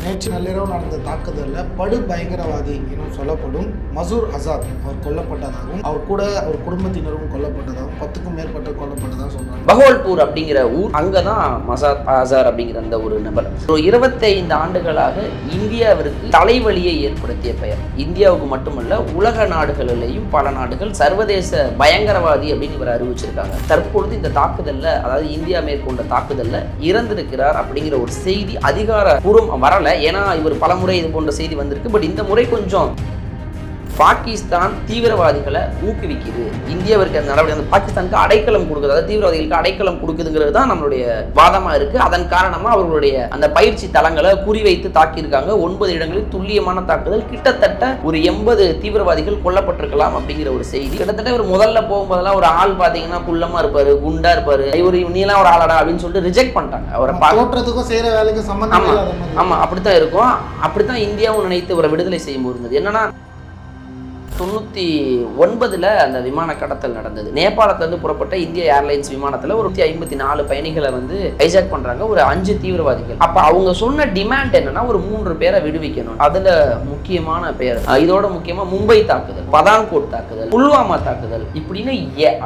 நேற்று நள்ளிரவு நடந்த தாக்குதலில் படு பயங்கரவாதி என சொல்லப்படும் மசூர் அசாத் அவர் கொல்லப்பட்டதாகவும் அவர் கூட அவர் குடும்பத்தினரும் கொல்லப்பட்டதாகவும் 10க்கும் மேற்பட்ட கொல்லப்பட்டதாக சொல்றாங்க. பகோல்பூர் அப்படிங்கிற ஊர், அங்கதான் மசாத் அசார் அப்படிங்கிற அந்த ஒரு நபர் 25 ஆண்டுகளாக இந்தியாவிற்கு தலைவலியை ஏற்படுத்திய பெயர். இந்தியாவுக்கு மட்டுமல்ல, உலக நாடுகளிலேயும் பல நாடுகள் சர்வதேச பயங்கரவாதி அப்படின்னு இவர் அறிவிச்சிருக்காங்க. தற்பொழுது இந்த தாக்குதல்ல, அதாவது இந்தியா மேற்கொண்ட தாக்குதல்ல இறந்திருக்கிறார் அப்படிங்கிற ஒரு செய்தி அதிகாரப்பூர்வம் வரல. ஏன்னா இவர் பலமுறை இது போன்ற செய்தி வந்திருக்கு. பட் இந்த முறை கொஞ்சம் பாகிஸ்தான் தீவிரவாதிகளை ஊக்குவிக்குது, இந்தியாவிற்கு அந்த நடவடிக்கை, அந்த பாகிஸ்தானுக்கு அடைக்கலம் கொடுக்குது, அதாவது தீவிரவாதிகளுக்கு அடைக்கலம் கொடுக்குதுங்கிறது தான் நம்மளுடைய வாதமா இருக்கு. அதன் காரணமா அவர்களுடைய அந்த பயிற்சி தளங்களை குறிவைத்து தாக்கியிருக்காங்க. 9 இடங்களில் துல்லியமான தாக்குதல், கிட்டத்தட்ட ஒரு 80 தீவிரவாதிகள் கொல்லப்பட்டிருக்கலாம் அப்படிங்கிற ஒரு செய்தி. கிட்டத்தட்ட ஒரு முதல்ல போகும்போதெல்லாம் ஒரு ஆள் பாத்தீங்கன்னா குள்ளமா இருப்பாரு, குண்டா இருப்பாரு, இவர் நீலாம் ஒரு ஆளடா அப்படின்னு சொல்லிட்டு ரிஜெக்ட் பண்ணிட்டாங்க. அவரை தோற்றத்துக்கும் செய்யற வேலைக்கு சம்பந்தம். ஆமா, அப்படித்தான் இருக்கும். அப்படித்தான் இந்தியாவும் நினைத்து ஒரு விடுதலை செய்யும் போது என்னன்னா 99 அந்த விமான கடத்தல் நடந்தது. நேபாளத்திலிருந்து புறப்பட்ட இந்திய ஏர்லைன்ஸ் விமானத்தில் ஒரு 154 பயணிகளை வந்து ஹைஜாக் பண்றாங்க ஒரு 5 தீவிரவாதிகள். அப்ப அவங்க சொன்ன டிமாண்ட் என்னன்னா ஒரு 3 பேரை விடுவிக்கணும். அதுல முக்கியமான பேர், இதோட முக்கியமா மும்பை தாக்குதல், பதான்கோட் தாக்குதல், புல்வாமா தாக்குதல், இப்படின்னு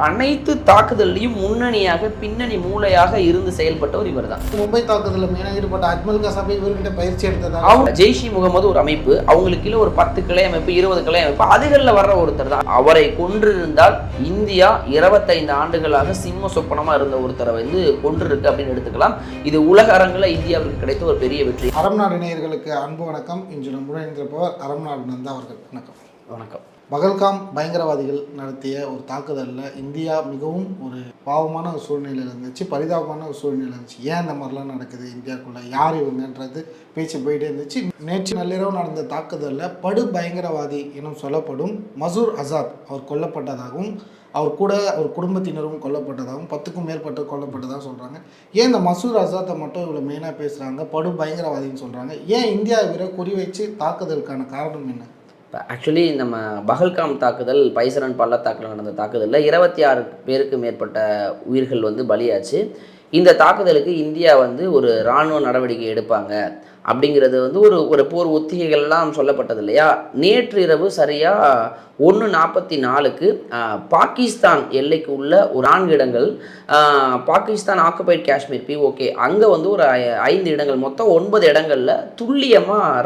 அனைத்து தாக்குதல்லையும் முன்னணியாக பின்னணி மூளையாக இருந்து செயல்பட்டவர் இவர் தான். மும்பை தாக்குதலில் மெயினாக ஈடுபட்ட அஜ்மல் கசாபி இவர்கிட்ட பயிற்சி எடுத்ததா. அவங்க ஜெய்ஷ் இ முகமது ஒரு அமைப்பு, அவங்களுக்கு கீழே ஒரு 10 கிளை அமைப்பு, 20 கிளை அமைப்பு, அதுகள் வர்ற ஒருத்தர் தான். அவரை கொன்றிருந்தால் இந்தியா 25 ஆண்டுகளாக சிம்ம சொப்பனமா இருந்த ஒருத்தரை வந்து கொன்றிருக்கு அப்படின்னு எடுத்துக்கலாம். இது உலக அரங்கில் இந்தியாவுக்கு கிடைத்த ஒரு பெரிய வெற்றி. அறம் நாடு நேயர்களுக்கு அன்பு வணக்கம். இன்று நம்முடன் இருந்திருப்பவர் அறம் நாடு நந்தா அவர்கள். வணக்கம். வணக்கம். பகல்காம் பயங்கரவாதிகள் நடத்திய ஒரு தாக்குதலில் இந்தியா மிகவும் ஒரு பாவமான ஒரு சூழ்நிலையில் இருந்துச்சு, பரிதாபமான ஒரு சூழ்நிலை இருந்துச்சு. ஏன் இந்த மாதிரிலாம் நடக்குது இந்தியாவுக்குள்ளே, யார் இவங்கன்றது பேச்சு போயிட்டே இருந்துச்சு. நேற்று நள்ளிரவு நடந்த தாக்குதலில் படு பயங்கரவாதி என சொல்லப்படும் மசூர் அசாத் அவர் கொல்லப்பட்டதாகவும் அவர் கூட அவர் குடும்பத்தினரும் கொல்லப்பட்டதாகவும் 10க்கும் மேற்பட்ட கொல்லப்பட்டதாக சொல்கிறாங்க. ஏன் இந்த மசூர் அசாத்தை மட்டும் இவ்வளோ மெயினாக பேசுகிறாங்க, படு பயங்கரவாதின்னு சொல்கிறாங்க? ஏன் இந்தியா இவரை குறி வச்சு தாக்குதலுக்கான காரணம் என்ன? ஆக்சுவலி நம்ம பகல்காம் தாக்குதல், பைசரன் பள்ளத்தாக்கில் நடந்த தாக்குதலில் 26 பேருக்கு மேற்பட்ட உயிர்கள் வந்து பலியாச்சு. இந்த தாக்குதலுக்கு இந்தியா வந்து ஒரு இராணுவ நடவடிக்கை எடுப்பாங்க அப்படிங்கிறது வந்து ஒரு போர் ஒத்திகைகள்லாம் சொல்லப்பட்டது இல்லையா. நேற்று இரவு சரியாக 1:44க்கு பாகிஸ்தான் எல்லைக்கு உள்ள ஒரு 4 இடங்கள், பாகிஸ்தான் ஆக்குபைட் காஷ்மீர் POK, அங்கே வந்து ஒரு 5 இடங்கள், மொத்தம் 9 இடங்களில் துல்லியமாக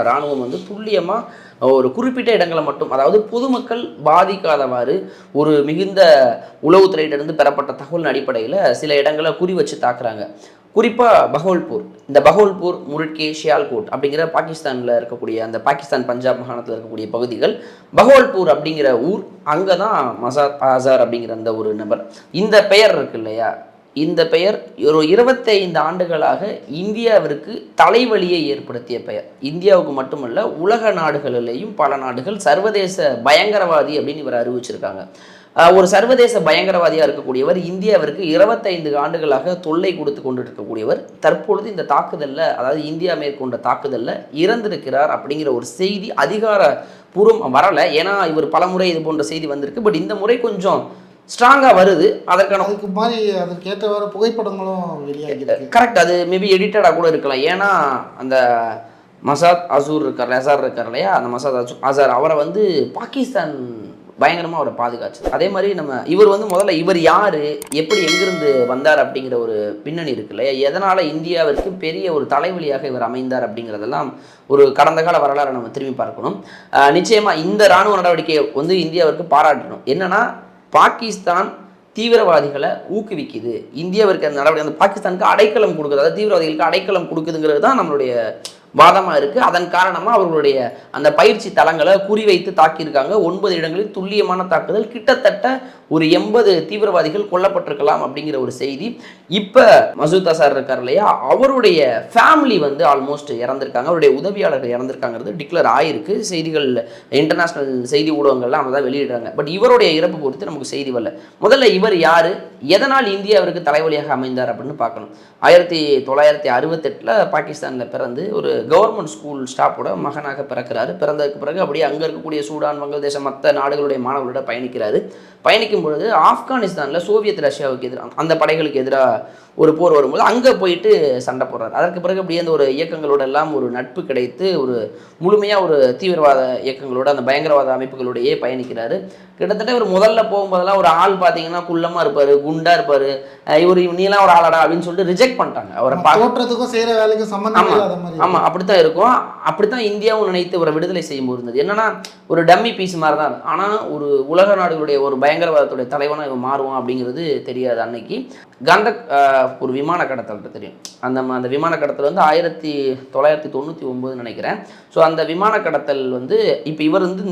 இராணுவம் வந்து துல்லியமாக ஒரு குறிப்பிட்ட இடங்களை மட்டும், அதாவது பொதுமக்கள் பாதிக்காதவாறு ஒரு மிகுந்த உளவுத்துறையிலிருந்து பெறப்பட்ட தகவலின் அடிப்படையில் சில இடங்களை குறி வச்சு தாக்குறாங்க. குறிப்பாக பகோல்பூர், இந்த பகோல்பூர், முருட்கே, ஷியால்கோட் அப்படிங்கிற பாகிஸ்தானில் இருக்கக்கூடிய அந்த பாகிஸ்தான் பஞ்சாப் மாகாணத்தில் இருக்கக்கூடிய பகுதிகள். பகோல்பூர் அப்படிங்கிற ஊர், அங்கே தான் மசாத் அசார் அப்படிங்கிற அந்த ஒரு நபர். இந்த பெயர் இருக்கு இல்லையா, இந்த பெயர் ஒரு 25 ஆண்டுகளாக இந்தியாவிற்கு தலைவலியை ஏற்படுத்திய பெயர். இந்தியாவுக்கு மட்டுமல்ல, உலக நாடுகளிலேயும் பல நாடுகள் சர்வதேச பயங்கரவாதி அப்படின்னு இவர் அறிவிச்சிருக்காங்க. ஒரு சர்வதேச பயங்கரவாதியாக இருக்கக்கூடியவர், இந்தியாவிற்கு 25 ஆண்டுகளாக தொல்லை கொடுத்து கொண்டு இருக்கக்கூடியவர், தற்பொழுது இந்த தாக்குதலில், அதாவது இந்தியா மேற்கொண்ட தாக்குதலில் இறந்திருக்கிறார் அப்படிங்கிற ஒரு செய்தி அதிகாரப்பூர்வம் வரலை. ஏன்னா இவர் பலமுறை இது போன்ற செய்தி வந்திருக்கு. பட் இந்த முறை கொஞ்சம் ஸ்ட்ராங்காக வருது. அதுக்கு மாதிரி அதுக்கு ஏற்றவாறு புகைப்படங்களும் வெளியாகிருக்கு. கரெக்ட், அது மேபி எடிட்டடாக கூட இருக்கலாம். ஏன்னா அந்த மசாத் அசார் இருக்கார் இல்லையா, அந்த மசாத் அசார் அவரை வந்து பாகிஸ்தான் பயங்கரமாக அவரை பாதுகாச்சு. அதே மாதிரி இவர் வந்து முதல்ல இவர் யார், எப்படி எங்கிருந்து வந்தார் அப்படிங்கிற ஒரு பின்னணி இருக்கு இல்லையா, எதனால் இந்தியாவிற்கு பெரிய ஒரு தலைவலியாக இவர் அமைந்தார் அப்படிங்கிறதெல்லாம் ஒரு கடந்த கால வரலாறை நம்ம திரும்பி பார்க்கணும். நிச்சயமாக இந்த இராணுவ நடவடிக்கையை வந்து இந்தியாவிற்கு பாராட்டணும். என்னன்னா பாகிஸ்தான் தீவிரவாதிகளை ஊக்குவிக்குது, இந்தியாவிற்கு அந்த நடவடிக்கை, அந்த பாகிஸ்தானுக்கு அடைக்கலம் கொடுக்குது, அதாவது தீவிரவாதிகளுக்கு அடைக்கலம் கொடுக்குதுங்கிறது தான் நம்மளுடைய வாதமாக இருக்குது. அதன் காரணமாக அவர்களுடைய அந்த பயிற்சி தளங்களை குறிவைத்து தாக்கியிருக்காங்க. 9 இடங்களில் துல்லியமான தாக்குதல், கிட்டத்தட்ட ஒரு 80 தீவிரவாதிகள் கொல்லப்பட்டிருக்கலாம் அப்படிங்கிற ஒரு செய்தி. இப்போ மசூத் அசார் இருக்கார் இல்லையா, அவருடைய ஃபேமிலி வந்து ஆல்மோஸ்ட் இறந்துருக்காங்க, அவருடைய உதவியாளர்கள் இறந்துருக்காங்கிறது டிக்ளேர் ஆகிருக்கு. செய்திகள், இன்டர்நேஷ்னல் செய்தி ஊடகங்கள்லாம் அவங்க தான் வெளியிடுறாங்க. பட் இவருடைய இறப்பு பொறுத்து நமக்கு செய்தி வரல. முதல்ல இவர் யார், எதனால் இந்தியாவிற்கு தலைவலியாக அமைந்தார் அப்படின்னு பார்க்கணும். 1968 பாகிஸ்தானில் பிறந்து ஒரு கவர்மெண்ட் ஸ்கூல் ஸ்டாஃபோட மகனாக பிறக்கிறாரு. பிறந்ததுக்கு பிறகு அப்படியே அங்கே இருக்கக்கூடிய சூடான், வங்கதேசம், மற்ற நாடுகளுடைய மாணவர்களோட பயணிக்கிறாரு. பயணிக்கும் பொழுது ஆப்கானிஸ்தானில் சோவியத் ரஷ்யாவுக்கு எதிராக, அந்த படைகளுக்கு எதிராக ஒரு போர் வரும்போது அங்கே போயிட்டு சண்டை போடுறாரு. அதற்கு பிறகு அப்படியே அந்த ஒரு இயக்கங்களோட எல்லாம் ஒரு நட்பு கிடைத்து ஒரு முழுமையாக ஒரு தீவிரவாத இயக்கங்களோட அந்த பயங்கரவாத அமைப்புகளோடையே பயணிக்கிறாரு. கிட்டத்தட்ட ஒரு முதல்ல போகும்போதெல்லாம் ஒரு ஆள் பார்த்தீங்கன்னா குள்ளமாக இருப்பார், குண்டாக இருப்பார், இவர் நீலாம் ஒரு ஆளாடா அப்படின்னு சொல்லிட்டு ரிஜெக்ட் பண்ணிட்டாங்க அவரை. தோற்றத்துக்கும் செய்கிற வேலைக்கும் சம்மந்தம் இல்லாத மாதிரி. ஆமாம், அப்படித்தான் இருக்கும். அப்படித்தான் இந்தியாவும் நினைத்து இவரை விடுதலை செய்யும்போது இருந்தது. என்னன்னா ஒரு டம்மி பீஸ் மாதிரி தான். ஆனால் ஒரு உலக நாடுகளுடைய ஒரு பயங்கரவாதத்துடைய தலைவனாக இவன் மாறுவான் அப்படிங்கிறது தெரியாது அன்னைக்கு. கந்தக் ஒரு விமான கடத்தல் தெரியும். அந்த விமான கடத்தல் வந்து 1999 நினைக்கிறேன். ஸோ அந்த விமான கடத்தல் வந்து இப்போ இவர் வந்து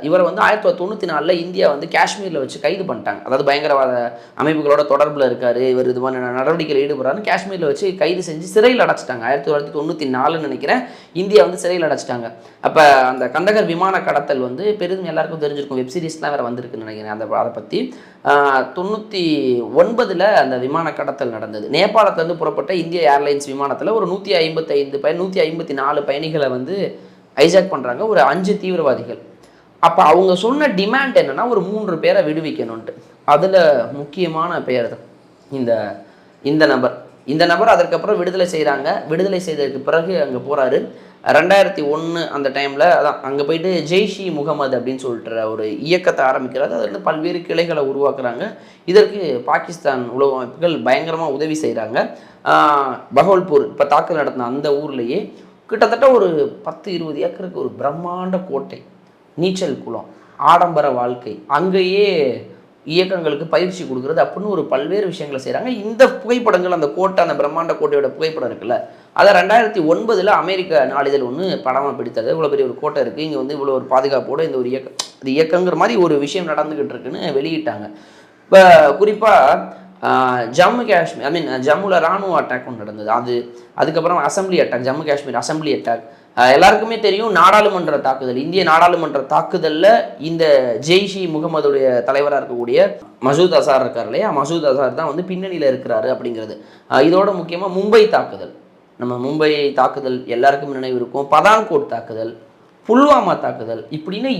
இவரை வந்து 1994 இந்தியா வந்து காஷ்மீரில் வச்சு கைது பண்ணிட்டாங்க. அதாவது பயங்கரவாத அமைப்புகளோட தொடர்பில் இருக்காரு இவர், இது மாதிரி நடவடிக்கையில் ஈடுபடுறாருன்னு காஷ்மீரில் வச்சு கைது செஞ்சு சிறையில் அடைச்சிட்டாங்க. 1994 நினைக்கிறேன் இந்தியா வந்து சிறையில் அடைச்சிட்டாங்க. அப்போ அந்த கந்தகர் விமான கடத்தல் வந்து பெரிதும் எல்லாருக்கும் தெரிஞ்சிருக்கும். வெப் சீரிஸ்லாம் வேறு வந்திருக்குன்னு நினைக்கிறேன். அதை பற்றி 99 அந்த விமான கடத்தல் நடந்தது. நேபாளத்திலேருந்து புறப்பட்ட இந்திய ஏர்லைன்ஸ் விமானத்தில் ஒரு 154 பயணிகளை வந்து ஹைஜாக் பண்ணுறாங்க ஒரு 5 தீவிரவாதிகள். அப்போ அவங்க சொன்ன டிமாண்ட் என்னென்னா ஒரு 3 பேரை விடுவிக்கணுன்ட்டு. அதில் முக்கியமான பெயர் தான் இந்த நபர் அதற்கப்புறம் விடுதலை செய்கிறாங்க. விடுதலை செய்ததுக்கு பிறகு அங்கே போகிறாரு. 2001 அந்த டைமில் அதான் அங்கே போயிட்டு ஜெய்ஷி முகமது அப்படின்னு சொல்லிட்டு ஒரு இயக்கத்தை ஆரம்பிக்கிறாரு. அதில் பல்வேறு கிளைகளை உருவாக்குறாங்க. இதற்கு பாகிஸ்தான் உளவு அமைப்புகள் பயங்கரமாக உதவி செய்கிறாங்க. பகவல்பூர் இப்போ தாக்குதல் நடத்தின அந்த ஊர்லேயே கிட்டத்தட்ட ஒரு 10-20 ஏக்கருக்கு ஒரு பிரம்மாண்ட கோட்டை, நீச்சல் குளம், ஆடம்பர வாழ்க்கை, அங்கேயே இயக்கங்களுக்கு பயிற்சி கொடுக்குறது அப்படின்னு ஒரு பல்வேறு விஷயங்களை செய்கிறாங்க. இந்த புகைப்படங்கள் அந்த கோட்டை, அந்த பிரம்மாண்ட கோட்டையோட புகைப்படம் இருக்குல்ல, அதை 2009 அமெரிக்க நாளிதழ் ஒன்று படமாக பிடித்தது. இவ்வளோ பெரிய ஒரு கோட்டை இருக்குது, இங்கே வந்து இவ்வளோ ஒரு பாதுகாப்போடு இந்த ஒரு இயக்கங்கிற மாதிரி ஒரு விஷயம் நடந்துக்கிட்டு இருக்குன்னு வெளியிட்டாங்க. இப்போ குறிப்பாக ஜம்மு காஷ்மீர் ஜம்முவில் ராணுவ அட்டாக் ஒன்று நடந்தது. அதுக்கப்புறம் ஜம்மு காஷ்மீர் அசம்பிளி அட்டாக் எல்லாருக்குமே தெரியும். நாடாளுமன்ற தாக்குதல், இந்திய நாடாளுமன்ற தாக்குதலில் இந்த ஜெய்ஷி முகமதுடைய தலைவராக இருக்கக்கூடிய மசூத் அசார் இருக்கார் இல்லையா, மசூத் அசார் தான் வந்து பின்னணியில் இருக்கிறாரு அப்படிங்கிறது. இதோட முக்கியமாக மும்பை தாக்குதல், நம்ம மும்பை தாக்குதல் எல்லாருக்கும் நினைவு இருக்கும். பதான்கோட் தாக்குதல், புல்வாமா தாக்குதல், இப்படின்னு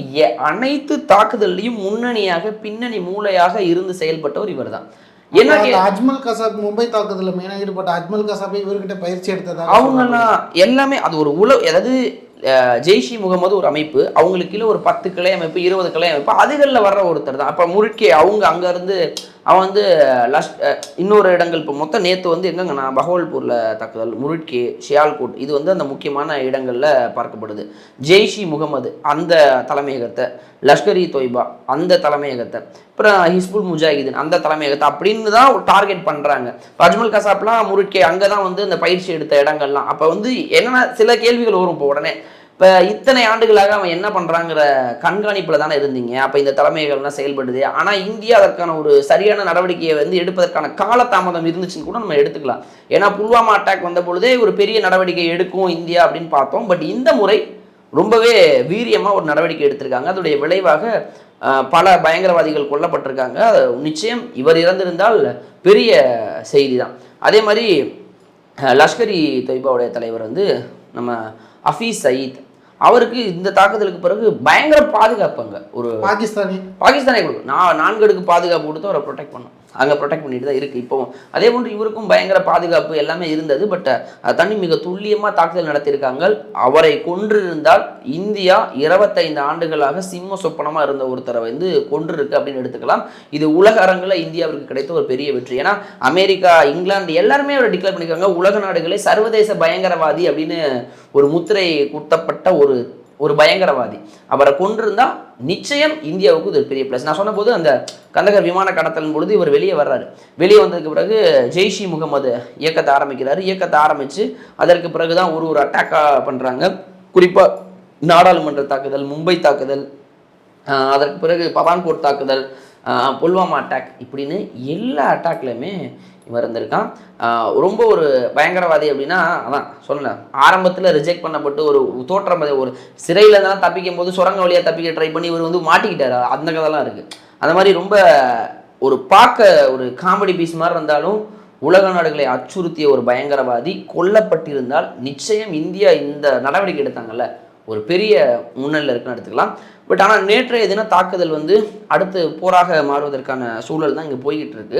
அனைத்து தாக்குதல்லையும் முன்னணியாக பின்னணி மூளையாக இருந்து செயல்பட்டவர் இவர் தான். என்ன அஜ்மல் கசாப் மும்பை தாக்குதலில் மெயினாக ஈடுபட்ட அஜ்மல் கசாப்பை இவர்கிட்ட பயிற்சி எடுத்ததா அவங்கெல்லாம் எல்லாமே அது ஒரு அதாவது ஜெய்ஷி முகமது ஒரு அமைப்பு, அவங்களுக்கு கீழே ஒரு 10 கிளை அமைப்பு, 20 கிளை அமைப்பு, அதுகளில் வர்ற ஒருத்தர் தான். அப்போ முருட்கே அவங்க அங்கேருந்து அவன் வந்து இன்னொரு இடங்கள் இப்போ மொத்தம் நேற்று வந்து எங்கங்கண்ணா பகவல்பூரில் தாக்குதல், முருட்கே, ஷியால்கோட், இது வந்து அந்த முக்கியமான இடங்களில் பார்க்கப்படுது. ஜெய்ஷி முகமது அந்த தலைமையகத்தை, லஷ்கர் இ தொய்பா அந்த தலைமையகத்தை, அப்புறம் ஹிஸ்புல் முஜாஹிதீன் அந்த தலைமையகத்தை அப்படின்னு தான் டார்கெட் பண்ணுறாங்க. அஜ்மல் கசாப்லாம் முருட்கே அங்கே தான் வந்து அந்த பயிற்சி எடுத்த இடங்கள்லாம். அப்போ வந்து என்னென்னா சில கேள்விகள் வரும். இப்போ உடனே இப்போ இத்தனை ஆண்டுகளாக அவன் என்ன பண்ணுறாங்கிற கண்காணிப்பில் தானே இருந்தீங்க, அப்போ இந்த தலைமைகள்லாம் செயல்படுது. ஆனால் இந்தியா அதற்கான ஒரு சரியான நடவடிக்கையை வந்து எடுப்பதற்கான காலதாமதம் இருந்துச்சுன்னு கூட நம்ம எடுத்துக்கலாம். ஏன்னா புல்வாமா அட்டாக் வந்த பொழுதே ஒரு பெரிய நடவடிக்கை எடுக்கும் இந்தியா அப்படின்னு பார்த்தோம். பட் இந்த முறை ரொம்பவே வீரியமாக ஒரு நடவடிக்கை எடுத்திருக்காங்க. அதோடைய விளைவாக பல பயங்கரவாதிகள் கொல்லப்பட்டிருக்காங்க. நிச்சயம் இவர் இறந்திருந்தால் பெரிய செய்தி தான். அதே மாதிரி லஷ்கர் இ தொய்பாவுடைய தலைவர் வந்து நம்ம ஹஃபீஸ் சயீத், அவருக்கு இந்த தாக்குதலுக்கு பிறகு பயங்கர பாதுகாப்பாங்க. ஒரு பாகிஸ்தானே கொடுக்கும் 4 அடுக்கு பாதுகாப்பு கொடுத்து அவரை ப்ரொடெக்ட் பண்ணும். அங்கே ப்ரொடெக்ட் பண்ணிட்டு தான் இருக்குது இப்போவும். அதே போன்று இவருக்கும் பயங்கர பாதுகாப்பு எல்லாமே இருந்தது. பட் தனி மிக துல்லியமாக தாக்குதல் நடத்தியிருக்காங்க. அவரை கொன்றிருந்தால் இந்தியா 25 ஆண்டுகளாக சிம்ம சொப்பனமாக இருந்த ஒருத்தரை வந்து கொன்றிருக்கு அப்படின்னு எடுத்துக்கலாம். இது உலக அரங்கில் இந்தியாவிற்கு கிடைத்த ஒரு பெரிய வெற்றி. ஏன்னா அமெரிக்கா, இங்கிலாந்து எல்லாருமே அவரை டிக்ளேர் பண்ணியிருக்காங்க உலக நாடுகளே சர்வதேச பயங்கரவாதி அப்படின்னு ஒரு முத்திரை குத்தப்பட்ட ஒரு பயங்கரவாதி. அவரை கொண்டிருந்தால் நிச்சயம் இந்தியாவுக்கு இது பெரிய ப்ளஸ். நான் சொன்ன போது அந்த கந்தகர் விமான கடத்தலின் பொழுது இவர் வெளியே வர்றாரு. வெளியே வந்ததுக்கு பிறகு ஜெய்ஷி முகமது இயக்கத்தை ஆரம்பிக்கிறாரு. இயக்கத்தை ஆரம்பித்து அதற்கு பிறகு தான் ஒரு அட்டாக்காக பண்ணுறாங்க. குறிப்பாக நாடாளுமன்ற தாக்குதல், மும்பை தாக்குதல், அதற்கு பிறகு பதான்கோட் தாக்குதல், புல்வாமா அட்டாக், இப்படின்னு எல்லா அட்டாக்லையுமே இவர் இருந்திருக்கான். ரொம்ப ஒரு பயங்கரவாதி அப்படின்னா அதான் சொல்லலை, ஆரம்பத்தில் ரிஜெக்ட் பண்ணப்பட்டு ஒரு தோற்றம், ஒரு சிறையில் இருந்தாலும் தப்பிக்கும் போது சுரங்க வழியாக தப்பிக்க ட்ரை பண்ணி இவர் வந்து மாட்டிக்கிட்டார். அந்த கதைலாம் இருக்குது. அந்த மாதிரி ரொம்ப ஒரு பார்க்க ஒரு காமெடி பீஸ் மாதிரி இருந்தாலும் உலக நாடுகளை அச்சுறுத்திய ஒரு பயங்கரவாதி கொல்லப்பட்டிருந்தால் நிச்சயம் இந்தியா இந்த நடவடிக்கை எடுத்தாங்கல்ல ஒரு பெரிய முன்னணியில் இருக்குன்னு எடுத்துக்கலாம். பட் ஆனால் நேற்றைய தின தாக்குதல் வந்து அடுத்து போராக மாறுவதற்கான சூழல் தான் இங்கே போய்கிட்டு இருக்கு.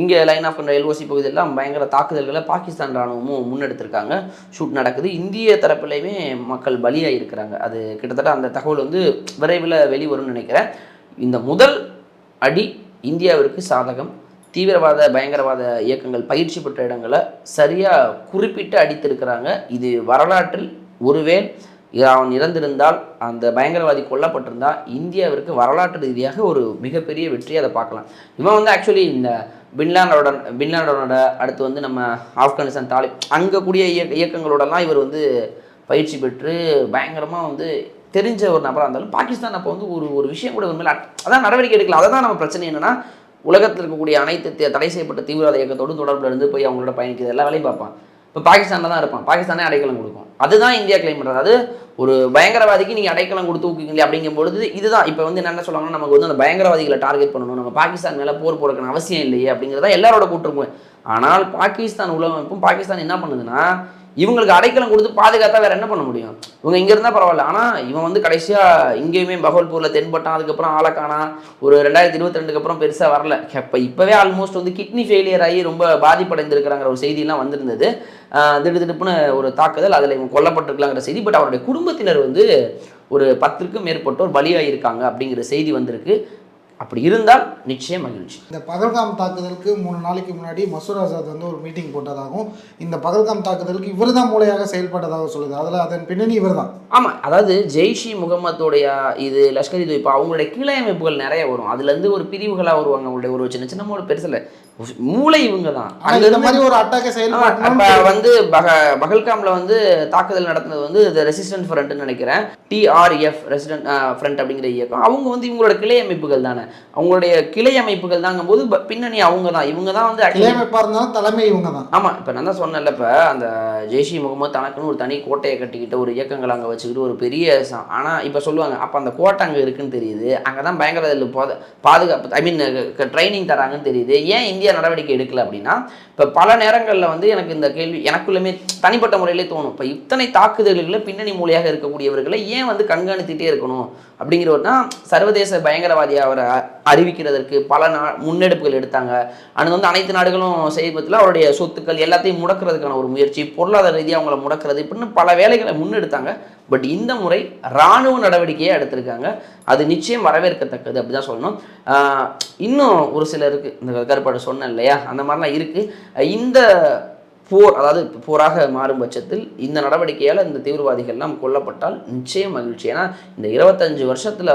இங்கே லைன் ஆஃப் கண்ட்ரோல் எல்ஓசி பகுதியெல்லாம் பயங்கர தாக்குதல்களை பாகிஸ்தான் ராணுவமும் முன்னெடுத்திருக்காங்க. ஷூட் நடக்குது. இந்திய தரப்புலையுமே மக்கள் பலியாக இருக்கிறாங்க. அது கிட்டத்தட்ட அந்த தகவல் வந்து விரைவில் வெளிவரும்னு நினைக்கிறேன். இந்த முதல் அடி இந்தியாவிற்கு சாதகம். தீவிரவாத பயங்கரவாத இயக்கங்கள் பயிற்சி பெற்ற இடங்களை சரியாக குறிப்பிட்டு அடித்திருக்கிறாங்க. இது வரலாற்றில் ஒருவேளை அவன் இறந்திருந்தால், அந்த பயங்கரவாதி கொல்லப்பட்டிருந்தா, இந்தியாவிற்கு வரலாற்று ரீதியாக ஒரு மிகப்பெரிய வெற்றியை அதை பார்க்கலாம். இவன் வந்து ஆக்சுவலி இந்த பின்லாடனோட அடுத்து வந்து நம்ம ஆப்கானிஸ்தான் அங்கே கூடிய இயக்கங்களோடலாம் இவர் வந்து பயிற்சி பெற்று பயங்கரமாக வந்து தெரிஞ்ச ஒரு நபராக இருந்தாலும் பாகிஸ்தான் அப்போ வந்து ஒரு விஷயம் கூட உண்மையில அதான் நடவடிக்கை எடுக்கலாம். அதை தான் நம்ம பிரச்சனை என்னென்னா, உலகத்தில் இருக்கக்கூடிய அனைத்து தடை செய்யப்பட்ட தீவிரவாத இயக்கத்தோடு தொடர்பில் இருந்து போய் அவங்களோட பயணிக்கிறது எல்லா வேலையும் பார்ப்பான். இப்போ பாகிஸ்தானில் தான் இருப்பான். பாகிஸ்தானே அடைக்கலம் கொடுக்கும். அதுதான் இந்தியா கிளைம் பண்ணுறது. அது ஒரு பயங்கரவாதிக்கு நீங்கள் அடைக்கலம் கொடுத்து ஊக்குவீங்களே அப்படிங்கும்பொழுது இதுதான் இப்போ வந்து என்ன சொல்லுவாங்கன்னா, நமக்கு வந்து அந்த பயங்கரவாதிகளை டார்கெட் பண்ணணும், நம்ம பாகிஸ்தான் மேலே போர் போடுறதுக்கான அவசியம் இல்லையே அப்படிங்கிறதா எல்லாரோட கூட்டிருப்போம். ஆனால் பாகிஸ்தான் உலகமைப்பும் பாகிஸ்தான் என்ன பண்ணுதுன்னா, இவங்களுக்கு அடைக்கலம் கொடுத்து பாதுகாத்தா வேற என்ன பண்ண முடியும்? இவங்க இங்கே இருந்தால் பரவாயில்ல. ஆனால் இவன் வந்து கடைசியாக இங்கேயுமே பகவல்பூரில் தென்பட்டான். அதுக்கப்புறம் ஆளக்கானா ஒரு 2022 அப்புறம் பெருசாக வரல. இப்போவே ஆல்மோஸ்ட் வந்து கிட்னி ஃபெயிலியர் ஆகி ரொம்ப பாதிப்படைந்திருக்கிறாங்கிற ஒரு செய்தியெல்லாம் வந்திருந்தது. திடுப்புன்னு ஒரு தாக்குதல், அதில் இவங்க கொல்லப்பட்டிருக்கலாங்கிற செய்தி. பட் அவருடைய குடும்பத்தினர் வந்து ஒரு 10க்கும் மேற்பட்டோர் பலியாகியிருக்காங்க அப்படிங்கிற செய்தி வந்திருக்கு. அப்படி இருந்தால் நிச்சயம் மகிழ்ச்சி. இந்த பகல்காம் தாக்குதலுக்கு 3 நாளைக்கு முன்னாடி மசூர் ஆசாத் வந்து ஒரு மீட்டிங் போட்டதாகவும், இந்த பகல்காம் தாக்குதலுக்கு இவர் தான் மூளையாக செயல்பட்டதாக சொல்லுது. அதில் அதன் பின்னணி இவர் தான். ஆமாம், அதாவது ஜெய்ஷி முகமதுடைய இது லஷ்கர் இ தொய்பா அவங்களுடைய கிளை அமைப்புகள் நிறைய வரும். அதுலேருந்து ஒரு பிரிவுகளாக வருவாங்க. அவங்களுடைய ஒரு சின்ன சின்ன பெருசில் மூளை இவங்க தான். அந்த மாதிரி ஒரு அட்டாக்கை செயல்பட்டு வந்து பகல்காம்ல வந்து தாக்குதல் நடத்தினது வந்து ரெசிஸ்டன்ட் ஃப்ரண்ட்னு நினைக்கிறேன். டிஆர்எஃப் ரெசிடென்ட் ஃப்ரண்ட் அப்படிங்கிற இயக்கம். அவங்க வந்து இவங்களோட கிளை அமைப்புகள் தானே. அவங்களுடைய கிளை அமைப்புகள் தாங்கும் போது பின்னணி அவங்க தான். இவங்க தான் வந்து கிளை அமைப்பாக இருந்தாலும் தலைமை இவங்க தான். ஆமாம், இப்போ நான் தான் சொன்னேன்ல, இப்போ அந்த ஜெய்ஷி முகமது தனக்குன்னு ஒரு தனி கோட்டையை கட்டிக்கிட்டு ஒரு இயக்கங்கள் அங்கே வச்சுக்கிட்டு ஒரு பெரிய ஆனால் இப்போ சொல்லுவாங்க, அப்போ அந்த கோட்டை அங்கே இருக்குன்னு தெரியுது, அங்கே தான் பயங்கரவாத பாதுகாப்பு ட்ரைனிங் தராங்கன்னு தெரியுது. ஏன் இந்தியா நடவடிக்கை எடுக்கல அப்படின்னா, இப்போ பல நேரங்களில் வந்து எனக்கு இந்த கேள்வி எனக்குள்ளுமே தனிப்பட்ட முறையிலே தோணும். இப்போ இத்தனை தாக்குதல்களில் பின்னணி மூலையாக இருக்கக்கூடியவர்களை ஏன் வந்து கண்காணித்துட்டே இருக்கணும் அப்படிங்கிறவர்னா, சர்வதேச பயங்கரவாதியாக அவரை அறிவிக்கிறதற்கு பல முன்னெடுப்புகள் எடுத்தாங்க. அது வந்து அனைத்து நாடுகளும் செய்வதில் அவருடைய சொத்துக்கள் எல்லாத்தையும் முடக்கிறதுக்கான ஒரு முயற்சி, பொருளாதார ரீதியாக அவங்கள முடக்கிறது, இப்படின்னு பல வேலைகளை முன்னெடுத்தாங்க. பட் இந்த முறை இராணுவ நடவடிக்கையை எடுத்திருக்காங்க. அது நிச்சயம் வரவேற்கத்தக்கது அப்படி தான் சொல்லணும். இன்னும் ஒரு சிலருக்கு இந்த கருப்பாடு சொன்னேன் இல்லையா, அந்த மாதிரிலாம் இருக்குது. இந்த போர், அதாவது போராக மாறும் பட்சத்தில் இந்த நடவடிக்கையால் இந்த தீவிரவாதிகள்லாம் கொல்லப்பட்டால் நிச்சயம் மகிழ்ச்சி. ஏன்னா இந்த 25 வருஷத்தில்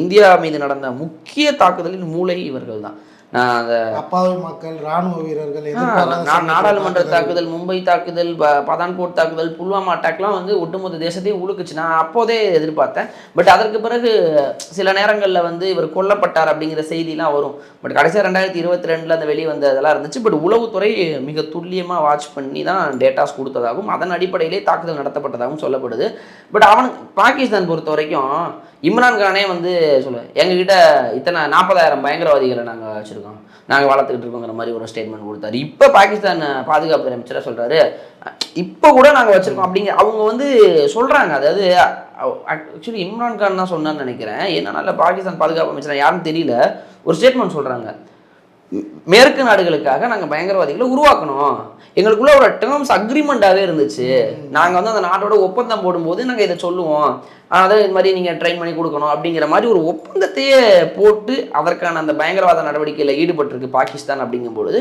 இந்தியா மீது நடந்த முக்கிய தாக்குதலின் மூளை இவர்கள் தான். அப்பாவி மக்கள், ராணுவ வீரர்கள், நாடாளுமன்ற தாக்குதல், மும்பை தாக்குதல், பதான்கோட் தாக்குதல், புல்வாமா அட்டாக்லாம் வந்து ஒட்டுமொத்த தேசத்தையும் உழுக்குச்சு. நான் அப்போதே எதிர்பார்த்தேன். பட் அதற்கு பிறகு சில நேரங்களில் வந்து இவர் கொல்லப்பட்டார் அப்படிங்கிற செய்திலாம் வரும். பட் கடைசியாக 2022 அந்த வெளியே வந்த இதெல்லாம் இருந்துச்சு. பட் உளவுத்துறை மிக துல்லியமாக வாட்ச் பண்ணி தான் டேட்டாஸ் கொடுத்ததாகவும் அதன் அடிப்படையிலே தாக்குதல் நடத்தப்பட்டதாகவும் சொல்லப்படுது. பட் பாகிஸ்தான் பொறுத்த வரைக்கும் இம்ரான்கானே வந்து சொல்லுவேன், எங்ககிட்ட இத்தனை 40,000 பயங்கரவாதிகளை நாங்கள் வச்சுருக்கோம், நாங்கள் வளர்த்துக்கிட்டு இருக்கோங்கிற மாதிரி ஒரு ஸ்டேட்மெண்ட் கொடுத்தாரு. இப்போ பாகிஸ்தான் பாதுகாப்பு அமைச்சராக சொல்கிறாரு, இப்போ கூட நாங்கள் வச்சுருக்கோம் அப்படிங்கிற அவங்க வந்து சொல்கிறாங்க. அதாவது ஆக்சுவலி இம்ரான்கான் தான் சொன்னான்னு நினைக்கிறேன். என்னன்னா பாகிஸ்தான் பாதுகாப்பு அமைச்சராக யாருன்னு தெரியல, ஒரு ஸ்டேட்மெண்ட் சொல்கிறாங்க, மேற்கு நாடுகளுக்காக நாங்கள் பயங்கரவாதிகளை உருவாக்கணும், எங்களுக்குள்ள ஒரு டேர்ம்ஸ் அக்ரிமெண்ட்டாகவே இருந்துச்சு, நாங்கள் வந்து அந்த நாட்டோட ஒப்பந்தம் போடும்போது நாங்கள் இதை சொல்லுவோம், அதாவது இது மாதிரி நீங்கள் ட்ரெயின் பண்ணி கொடுக்கணும் அப்படிங்கிற மாதிரி ஒரு ஒப்பந்தத்தையே போட்டு அதற்கான அந்த பயங்கரவாத நடவடிக்கையில் ஈடுபட்டிருக்கு பாகிஸ்தான். அப்படிங்கும்பொழுது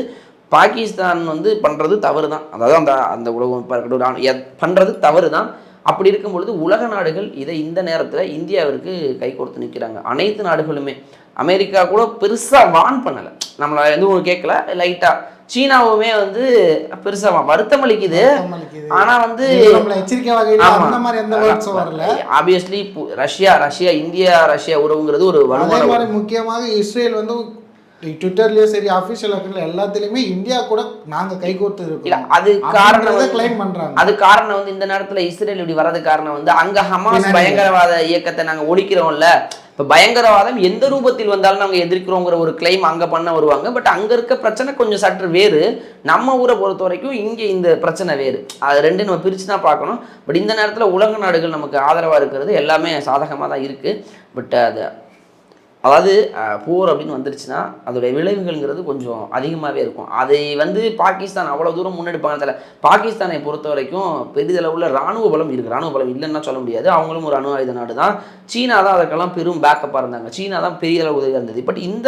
பாகிஸ்தான் வந்து பண்ணுறது தவறு தான். அதாவது அந்த உலகம் பண்ணுறது தவறு தான். அப்படி இருக்கும் பொழுது உலக நாடுகள் இதை இந்த நேரத்தில் இந்தியாவிற்கு கை கோர்த்து நிற்கிறாங்க. அனைத்து நாடுகளுமே, அமெரிக்கா கூட பெருசாக வான் பண்ணலை, நம்மளை எதுவும் கேட்கல, லைட்டாக. சீனாவுமே வந்து பெருசா வருத்தம் அளிக்குது. ஆனா வந்து ஆப்வியஸ்லி ரஷ்யா இந்தியா ரஷ்யா உறவுங்கிறது ஒரு வலுவான. முக்கியமாக இஸ்ரேல் வந்து ட்விட்டர்லயே சரி ஆபீஷியல் அக்கவுண்ட்ல எல்லாத்துலயுமே இந்தியா கூட நாங்க கைகோர்த்து இருக்கோம். அது காரணம் கிளைம் பண்றாங்க. அது காரணம் வந்து இந்த நேரத்துல இஸ்ரேல் இப்படி வர்றது காரணம் வந்து அங்க ஹமாஸ் பயங்கரவாத இயக்கத்தை நாங்க ஒழிக்கிறோம்ல, இப்போ பயங்கரவாதம் எந்த ரூபத்தில் வந்தாலும் நாங்கள் எதிர்க்கிறோங்கிற ஒரு கிளைம் அங்கே பண்ண வருவாங்க. பட் அங்கே இருக்க பிரச்சனை கொஞ்சம் சற்று வேறு. நம்ம ஊரை பொறுத்த வரைக்கும் இங்கே இந்த பிரச்சனை வேறு. அது ரெண்டு நம்ம பிரித்து தான் பார்க்கணும். பட் இந்த நேரத்தில் உலக நாடுகள் நமக்கு ஆதரவாக இருக்கிறது எல்லாமே சாதகமாக தான் இருக்குது. பட் அதாவது போர் அப்படின்னு வந்துருச்சுன்னா அதோடைய விளைவுகள்ங்கிறது கொஞ்சம் அதிகமாகவே இருக்கும். அதை பாகிஸ்தான் அவ்வளோ தூரம் முன்னெடுப்பாங்க தெரியல. பாகிஸ்தானை பொறுத்த வரைக்கும் பெரிதளவுள்ள இராணுவ பலம் இருக்குது. இராணுவ பலம் இல்லைன்னா சொல்ல முடியாது. அவங்களும் ஒரு அணு ஆயுத நாடு தான். சீனா தான் அதற்கெல்லாம் பெரும் பேக்கப்பாக இருந்தாங்க. சீனா தான் பெரிய அளவு உதவியாக இருந்தது. பட் இந்த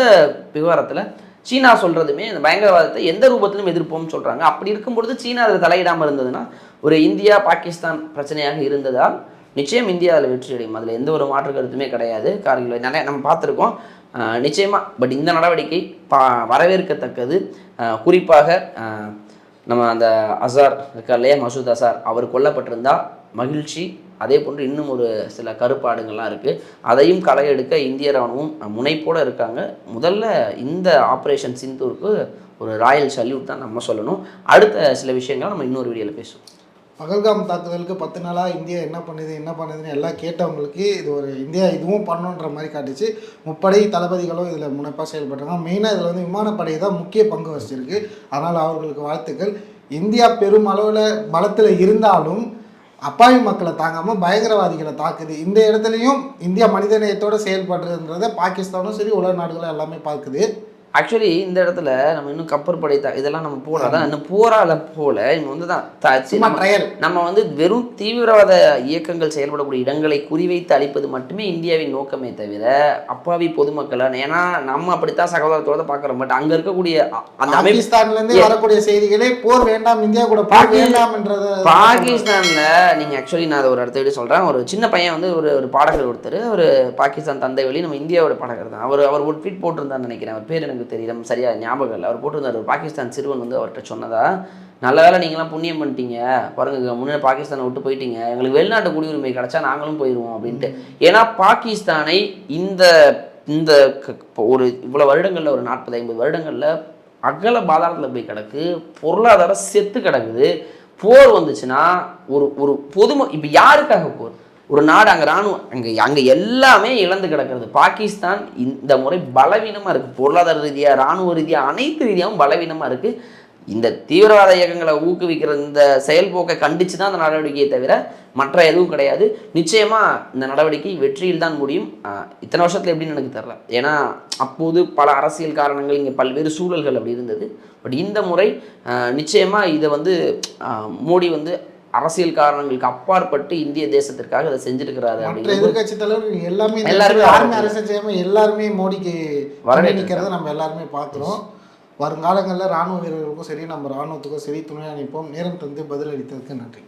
விவகாரத்தில் சீனா சொல்கிறதுமே இந்த பயங்கரவாதத்தை எந்த ரூபத்திலும் எதிர்ப்போம்னு சொல்கிறாங்க. அப்படி இருக்கும்பொழுது சீனா அதில் தலையிடாமல் இருந்ததுன்னா ஒரு இந்தியா பாகிஸ்தான் பிரச்சனையாக இருந்ததால் நிச்சயம் இந்தியா அதில் வெற்றி அடையும். அதில் எந்த ஒரு மாற்று கருத்துமே கிடையாது. கார்கில் நிறைய நம்ம பார்த்துருக்கோம் நிச்சயமாக. பட் இந்த நடவடிக்கை வரவேற்கத்தக்கது. குறிப்பாக நம்ம அந்த அசார் இருக்கா இல்லையா, மசூத் அசார், அவர் கொல்லப்பட்டிருந்தால் மகிழ்ச்சி. அதே போன்று இன்னும் ஒரு சில கருப்பாடுகள்லாம் இருக்குது. அதையும் களை எடுக்க இந்திய ராணுவம் முனைப்போடு இருக்காங்க. முதல்ல இந்த ஆப்ரேஷன் சிந்தூருக்கு ஒரு ராயல் சல்யூட் தான் நம்ம சொல்லணும். அடுத்த சில விஷயங்கள் நம்ம இன்னொரு வீடியோவில் பேசுவோம். பகல்காம் தாக்குதலுக்கு 10 நாளாக இந்தியா என்ன பண்ணுதுன்னு எல்லாம் கேட்டவங்களுக்கு இது ஒரு இந்தியா இதுவும் பண்ணுன்ற மாதிரி காட்டுச்சு. முப்படை தளபதிகளும் இதில் முனைப்பாக செயல்படுறாங்க. மெயினாக இதில் விமானப்படை தான் முக்கிய பங்கு வச்சிருக்கு. அதனால் அவர்களுக்கு வாழ்த்துக்கள். இந்தியா பெரும் அளவில் பலத்தில் இருந்தாலும் அப்பாவி மக்களை தாங்காமல் பயங்கரவாதிகளை தாக்குது. இந்த இடத்துலையும் இந்தியா மனிதநேயத்தோடு செயல்படுறதுன்றதை பாகிஸ்தானும் சரி உலக நாடுகளும் எல்லாமே பார்க்குது. ஆக்சுவலி இந்த இடத்துல நம்ம இன்னும் கப்பற்படை இதெல்லாம் நம்ம போடாதான் இன்னும் போரால போல இன்னும் நம்ம வெறும் தீவிரவாத இயக்கங்கள் செயல்படக்கூடிய இடங்களை குறிவைத்து அழிப்பது மட்டுமே இந்தியாவின் நோக்கமே தவிர அப்பாவி பொதுமக்களை, ஏன்னா நம்ம அப்படித்தான் சகோதரத்தோட பார்க்குறோம். பட் அங்கே இருக்கக்கூடிய அந்த பாகிஸ்தான்லேருந்து வரக்கூடிய செய்திகளே போர் வேண்டாம், இந்தியா கூட வேண்டாம்ன்றது. பாகிஸ்தானில் நீங்கள் ஆக்சுவலி நான் அதை ஒரு இடத்த சொல்கிறேன். ஒரு சின்ன பையன் ஒரு பாடகர் ஒருத்தர், ஒரு பாகிஸ்தான் தந்தை வழி நம்ம இந்தியாவோட பாடகர் தான். அவர் ஒரு ட்வீட் போட்டிருந்தான்னு நினைக்கிறேன். அவர் பேர் எனக்கு தெரியல, சரியா ஞாபகம் இல்லை. அவர் போட்டிருந்தார், ஒரு பாகிஸ்தான் சிறுவன் அவர்கிட்ட சொன்னதா, நல்ல வேலை நீங்களாம் புண்ணியம் பண்ணிட்டீங்க பாருங்க, முன்னாடி பாகிஸ்தானை விட்டு போயிட்டீங்க, எங்களுக்கு வெளிநாட்டு குடியுரிமை கிடைச்சா நாங்களும் போயிடுவோம் அப்படின்ட்டு. ஏன்னா பாகிஸ்தானை இந்த இந்த ஒரு இவ்வளோ வருடங்களில், ஒரு 40-50 வருடங்களில் அகல பாதாளத்தில் போய் கிடக்கு, பொருளாதாரம் செத்து கிடக்குது. போர் வந்துச்சுன்னா ஒரு இப்போ யாருக்காக போர்? ஒரு நாடு அங்கே இராணுவம் அங்கே எல்லாமே இழந்து கிடக்கிறது. பாகிஸ்தான் இந்த முறை பலவீனமாக இருக்குது. பொருளாதார ரீதியாக, இராணுவ ரீதியாக, அனைத்து ரீதியாகவும் பலவீனமாக இருக்குது. இந்த தீவிரவாத இயக்கங்களை ஊக்குவிக்கிற இந்த செயல்போக்கை கண்டித்து தான் அந்த நடவடிக்கையை தவிர மற்ற எதுவும் கிடையாது. நிச்சயமாக இந்த நடவடிக்கை வெற்றியில் தான் முடியும். இத்தனை வருஷத்தில் எப்படின்னு எனக்கு தெரில. ஏன்னா அப்போது பல அரசியல் காரணங்கள், இங்கே பல்வேறு சூழல்கள் அப்படி இருந்தது. பட் இந்த முறை நிச்சயமாக இதை மோடி அரசியல் காரணங்களுக்கு அப்பாற்பட்டு இந்திய தேசத்திற்காக அதை செஞ்சிருக்கிறாரு. எதிர்கட்சி தலைவர் எல்லாருமே அரசு செய்யாமல் எல்லாருமே மோடிக்கு வரவேற்கிறத நம்ம எல்லாருமே பார்க்குறோம். வருங்காலங்களில் ராணுவ வீரர்களுக்கும் சரி, நம்ம ராணுவத்துக்கும் சரி துணை அனுப்போம். நேரம் தந்து பதிலளித்ததுக்கு நன்றி.